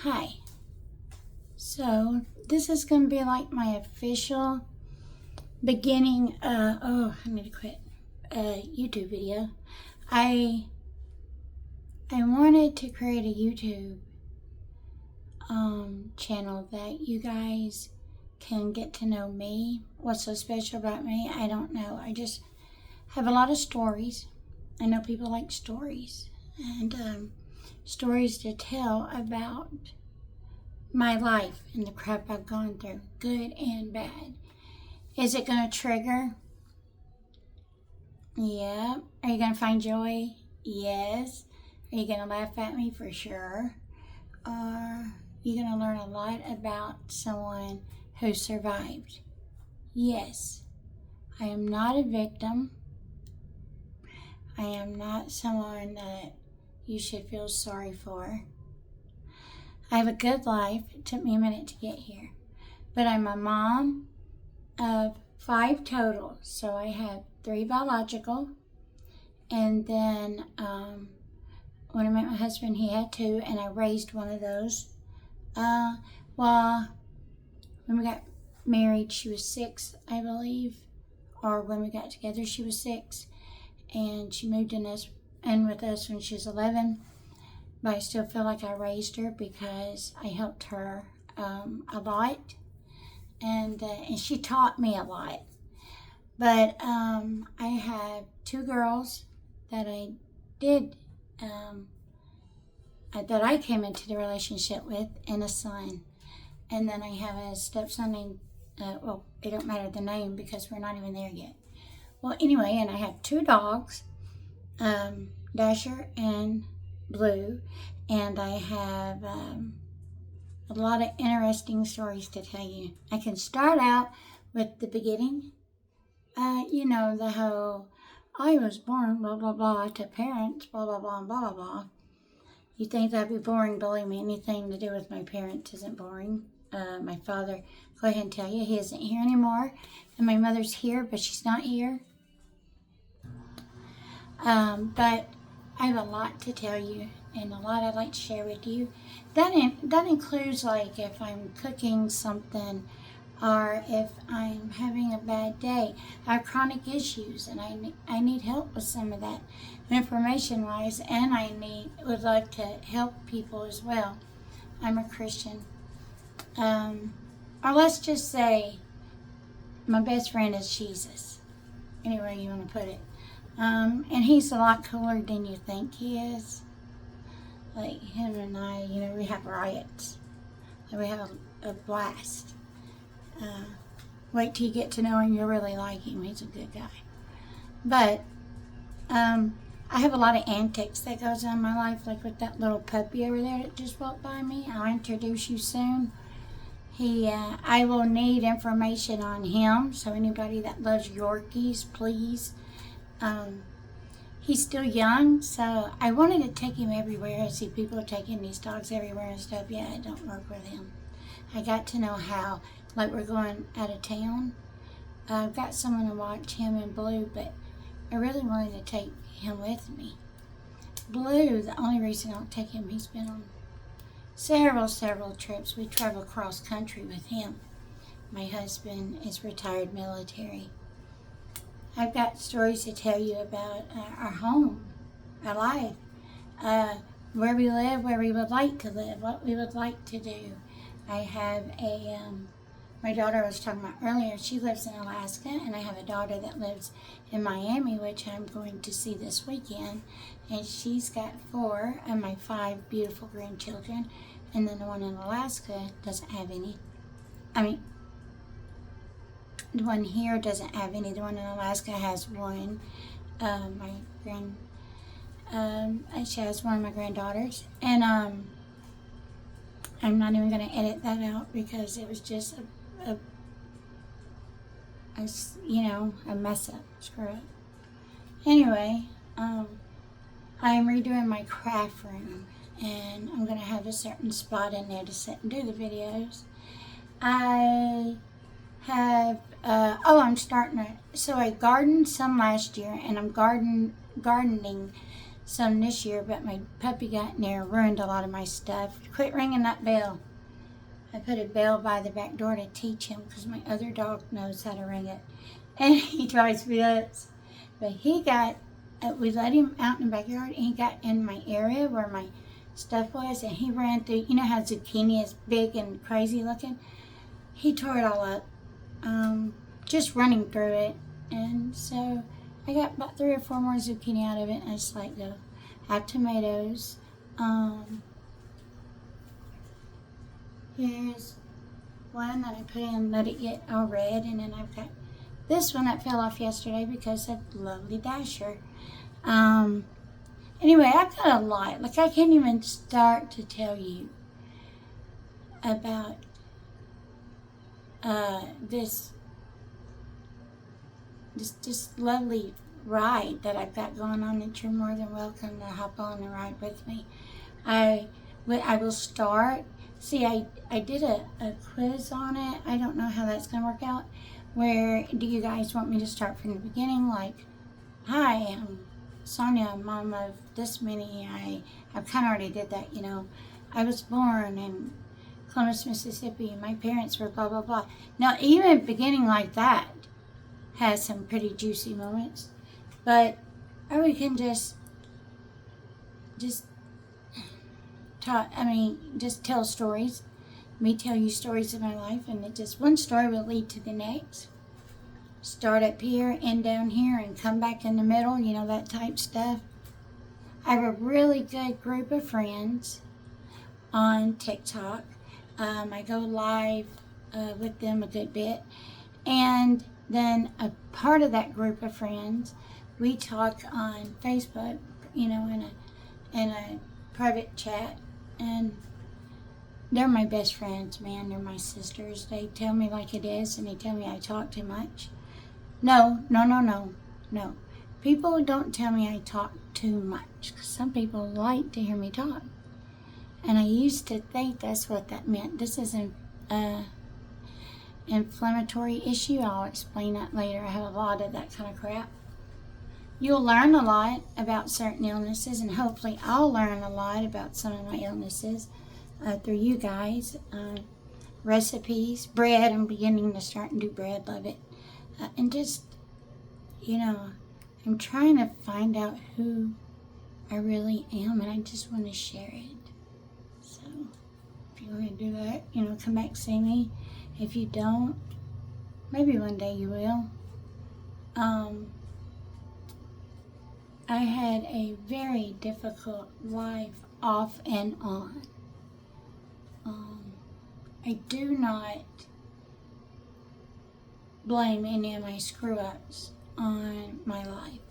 Hi. So this is going to be like my official beginning. I need to quit. YouTube video. I wanted to create a YouTube channel that you guys can get to know me. What's so special about me? I don't know. I just have a lot of stories. I know people like stories and stories to tell about my life and the crap I've gone through, good and bad. Is it going to trigger? Yeah. Are you going to find joy? Yes. Are you going to laugh at me? For sure. Are you going to learn a lot about someone who survived? Yes. I am not a victim. I am not someone that you should feel sorry for. I have a good life. It took me a minute to get here. But I'm a mom of 5 total. So I have 3 biological. And then when I met my husband, he had 2. And I raised one of those. Well, when we got married, she was 6, I believe. Or when we got together, she was 6. And she moved in with us when she was 11. But I still feel like I raised her because I helped her a lot, and she taught me a lot. But I have 2 girls that I did that I came into the relationship with, and a son. And then I have a stepson named it don't matter the name because we're not even there yet. Well, anyway, and I have 2 dogs, Dasher and Blue, and I have a lot of interesting stories to tell you. I can start out with the beginning. The whole, I was born, blah, blah, blah, to parents, blah, blah, blah, blah, blah, blah. You think that'd be boring? Believe me, anything to do with my parents isn't boring. My father, go ahead and tell you, he isn't here anymore. And my mother's here, but she's not here. But I have a lot to tell you and a lot I'd like to share with you. That includes like if I'm cooking something or if I'm having a bad day. I have chronic issues and I need help with some of that information wise, and would like to help people as well. I'm a Christian. Or let's just say my best friend is Jesus. Any way you want to put it. And he's a lot cooler than you think he is. Like him and I, we have riots. And we have a blast. Wait till you get to know him, you'll really like him. He's a good guy. But I have a lot of antics that goes on in my life, like with that little puppy over there that just walked by me. I'll introduce you soon. I will need information on him, so anybody that loves Yorkies, please. He's still young, so I wanted to take him everywhere. I see people are taking these dogs everywhere and stuff. Yeah, it don't work with him. I got to know how, like we're going out of town. I've got someone to watch him and Blue, but I really wanted to take him with me. Blue, the only reason I don't take him, he's been on several trips. We travel cross country with him. My husband is retired military. I've got stories to tell you about our home, our life, where we live, where we would like to live, what we would like to do. I have my daughter I was talking about earlier, she lives in Alaska, and I have a daughter that lives in Miami, which I'm going to see this weekend. And she's got 4 of my 5 beautiful grandchildren, and then the one in Alaska doesn't have any. The one here doesn't have any. The one in Alaska has 1. She has one of my granddaughters, and I'm not even going to edit that out because it was just a mess up. Screw it. Anyway, I'm redoing my craft room, and I'm going to have a certain spot in there to sit and do the videos. I have, I'm starting so I gardened some last year, and I'm gardening some this year, but my puppy got in there and ruined a lot of my stuff. Quit ringing that bell. I put a bell by the back door to teach him because my other dog knows how to ring it. And he drives me nuts. But he got, we let him out in the backyard, and he got in my area where my stuff was, and he ran through. You know how zucchini is big and crazy looking? He tore it all up, just running through it. And so I got about 3 or 4 more zucchini out of it, and I just let go. I have tomatoes. Here's one that I put in, let it get all red, and then I've got this one that fell off yesterday because of lovely Dasher. Anyway, I've got a lot. Like, I can't even start to tell you about this lovely ride that I've got going on, that you're more than welcome to hop on the ride with me. I will start. See, I did a quiz on it. I don't know how that's going to work out. Where do you guys want me to start from the beginning? Like, hi, I'm Sonia, mom of this many. I kind of already did that, you know. I was born in Columbus, Mississippi. My parents were blah, blah, blah. Now, even beginning like that has some pretty juicy moments. But, or we can just talk, just tell stories. Me tell you stories of my life, and it just, one story will lead to the next. Start up here, end down here, and come back in the middle, you know, that type stuff. I have a really good group of friends on TikTok. I go live with them a good bit. And then a part of that group of friends, we talk on Facebook, you know, in a private chat. And they're my best friends, man. They're my sisters. They tell me like it is, and they tell me I talk too much. No. People don't tell me I talk too much, because some people like to hear me talk. And I used to think that's what that meant. This is an inflammatory issue. I'll explain that later. I have a lot of that kind of crap. You'll learn a lot about certain illnesses, and hopefully I'll learn a lot about some of my illnesses through you guys. Recipes, bread. I'm beginning to start and do bread. Love it. And just, you know, I'm trying to find out who I really am, and I just want to share it. So, if you want to do that, you know, come back, see me. If you don't, maybe one day you will. I had a very difficult life off and on. I do not blame any of my screw-ups on my life,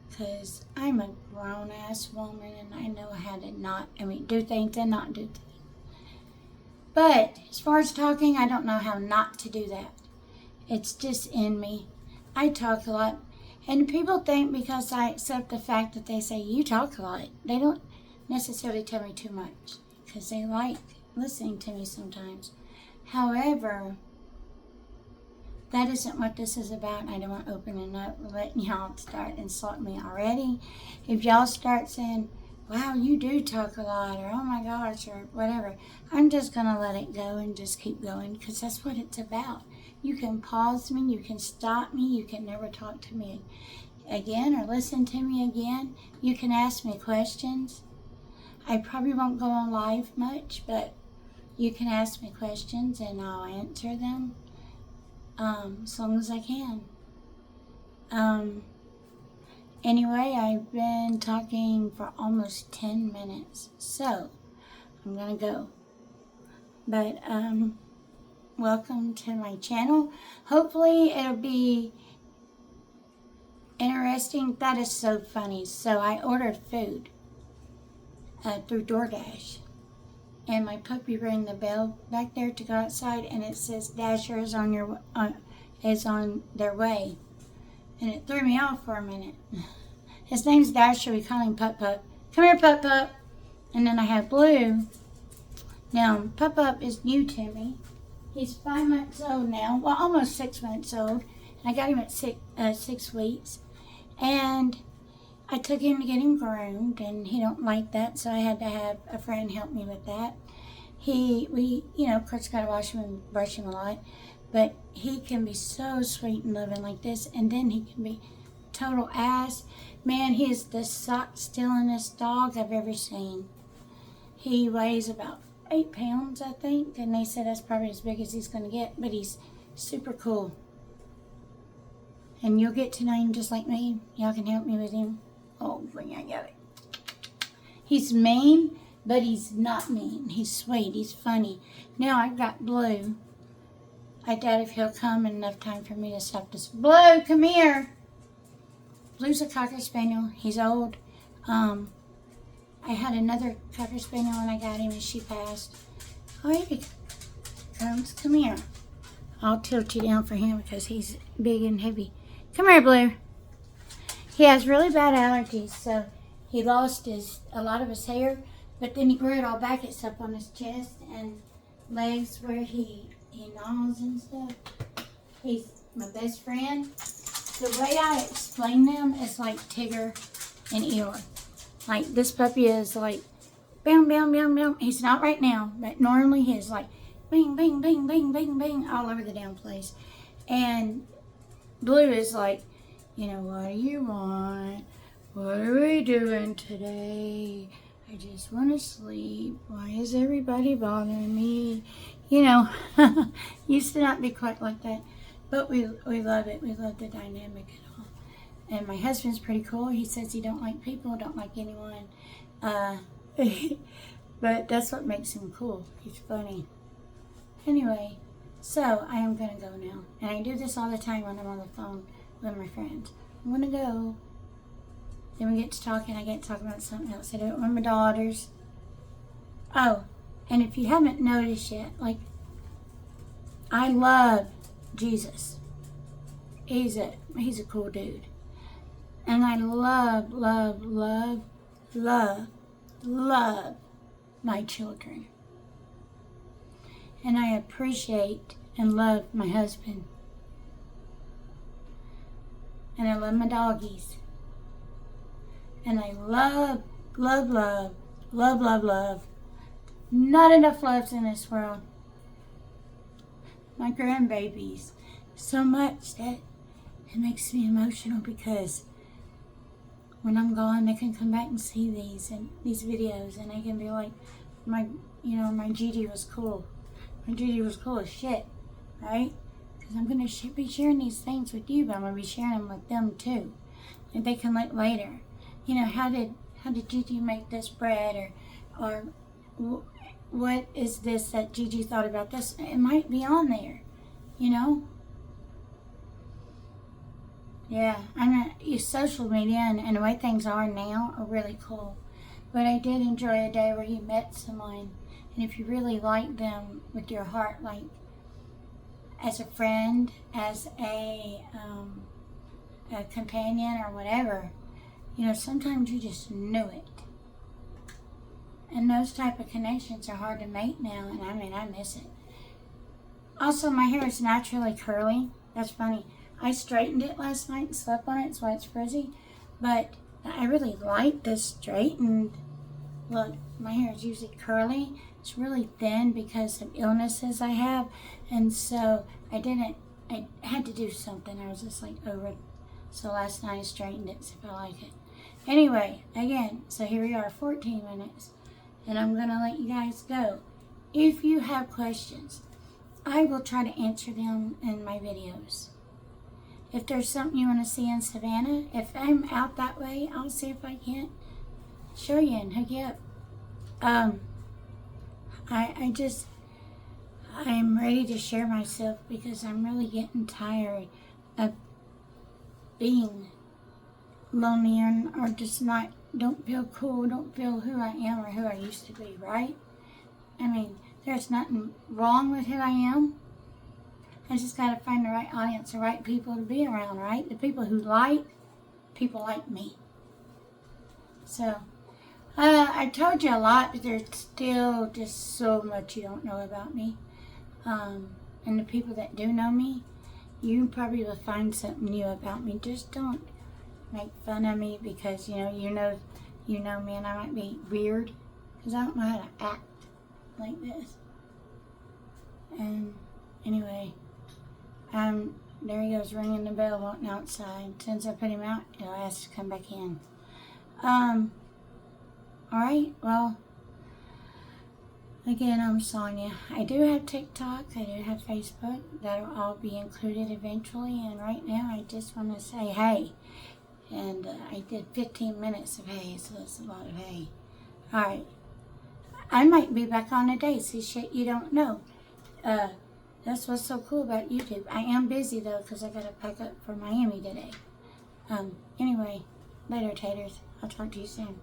because I'm a grown-ass woman, and I know how to do things and not do things. But as far as talking, I don't know how not to do that. It's just in me. I talk a lot, and people think because I accept the fact that they say you talk a lot, they don't necessarily tell me too much, because they like listening to me sometimes. However, that isn't what this is about, and I don't want opening up and letting y'all start insulting me already. If y'all start saying, wow, you do talk a lot, or oh my gosh, or whatever, I'm just going to let it go and just keep going, because that's what it's about. You can pause me, you can stop me, you can never talk to me again or listen to me again. You can ask me questions. I probably won't go on live much, but you can ask me questions and I'll answer them as long as I can. Anyway, I've been talking for almost 10 minutes, so I'm gonna go. But welcome to my channel. Hopefully it'll be interesting. That is so funny. So I ordered food through DoorDash, and my puppy rang the bell back there to go outside, and it says Dasher is on their way. And it threw me off for a minute. His name's Dasher. We call him Pup Pup. Come here, Pup Pup. And then I have Blue. Now, Pup Pup is new to me. He's 5 months old now. Well, almost 6 months old. And I got him at 6 weeks. And I took him to get him groomed, and he don't like that, so I had to have a friend help me with that. We, of course, got to wash him and brush him a lot, but he can be so sweet and loving like this, and then he can be total ass. Man, he is the sock stealingest dog I've ever seen. He weighs about 8 pounds, I think, and they said that's probably as big as he's going to get, but he's super cool. And you'll get to know him just like me. Y'all can help me with him. Oh, bring I got it. He's mean, but he's not mean. He's sweet. He's funny. Now I've got Blue. I doubt if he'll come in enough time for me to stop this. Blue, come here. Blue's a Cocker Spaniel. He's old. I had another Cocker Spaniel when I got him and she passed. Oh, here he comes. Come here. I'll tilt you down for him because he's big and heavy. Come here, Blue. He has really bad allergies, so he lost a lot of his hair, but then he grew it all back except on his chest and legs where he gnaws and stuff. He's my best friend. The way I explain them is like Tigger and Eeyore. Like this puppy is like bam, bam, bam, bam. He's not right now, but normally he is like bing, bing, bing, bing, bing, bing all over the damn place. And Blue is like, what do you want? What are we doing today? I just want to sleep. Why is everybody bothering me? Used to not be quite like that. But we love it. We love the dynamic and all. And my husband's pretty cool. He says he don't like people, don't like anyone. But that's what makes him cool. He's funny. Anyway, so I am going to go now. And I do this all the time when I'm on the phone with my friends. I'm going to go. Then we get to talking. I get to talk about something else. I do it with my daughters. Oh, and if you haven't noticed yet, I love Jesus. He's a cool dude. And I love, love, love, love, love my children. And I appreciate and love my husband. And I love my doggies. And I love, love, love, love, love, love. Not enough loves in this world. My grandbabies. So much that it makes me emotional because when I'm gone, they can come back and see these videos, and they can be like, my Gigi was cool. My Gigi was cool as shit, right? Because I'm going to be sharing these things with you, but I'm going to be sharing them with them too. And they can look later. How did Gigi make this bread, or what is this that Gigi thought about this? It might be on there, Yeah, I'm not use social media and the way things are now are really cool. But I did enjoy a day where you met someone, and if you really like them with your heart, like as a friend, as a companion or whatever, sometimes you just knew it. And those type of connections are hard to make now, and I miss it. Also, my hair is naturally curly. That's funny. I straightened it last night and slept on it, that's why it's frizzy. But I really like this straightened. Look, my hair is usually curly. It's really thin because of illnesses I have. And so I had to do something. I was just over it. So last night I straightened it, see if I like it. Anyway, again, so here we are, 14 minutes. And I'm going to let you guys go. If you have questions, I will try to answer them in my videos. If there's something you want to see in Savannah, if I'm out that way, I'll see if I can't show you and hook you up. I'm ready to share myself because I'm really getting tired of being lonely or just don't feel cool, don't feel who I am or who I used to be, right? There's nothing wrong with who I am. I just got to find the right audience, the right people to be around, right? The people who like people like me. So, I told you a lot, but there's still just so much you don't know about me. And the people that do know me, you probably will find something new about me. Just don't make fun of me because, you know me and I might be weird because I don't know how to act like this. And anyway, there he goes ringing the bell, wanting outside. Since I put him out, he'll ask to come back in. Alright, well, again, I'm Sonia. I do have TikTok, I do have Facebook. That'll all be included eventually. And right now, I just want to say hey. And I did 15 minutes of hay, so that's a lot of hay. Alright, I might be back on a day. See shit you don't know. That's what's so cool about YouTube. I am busy though, because I gotta pack up for Miami today. Anyway, later taters. I'll talk to you soon.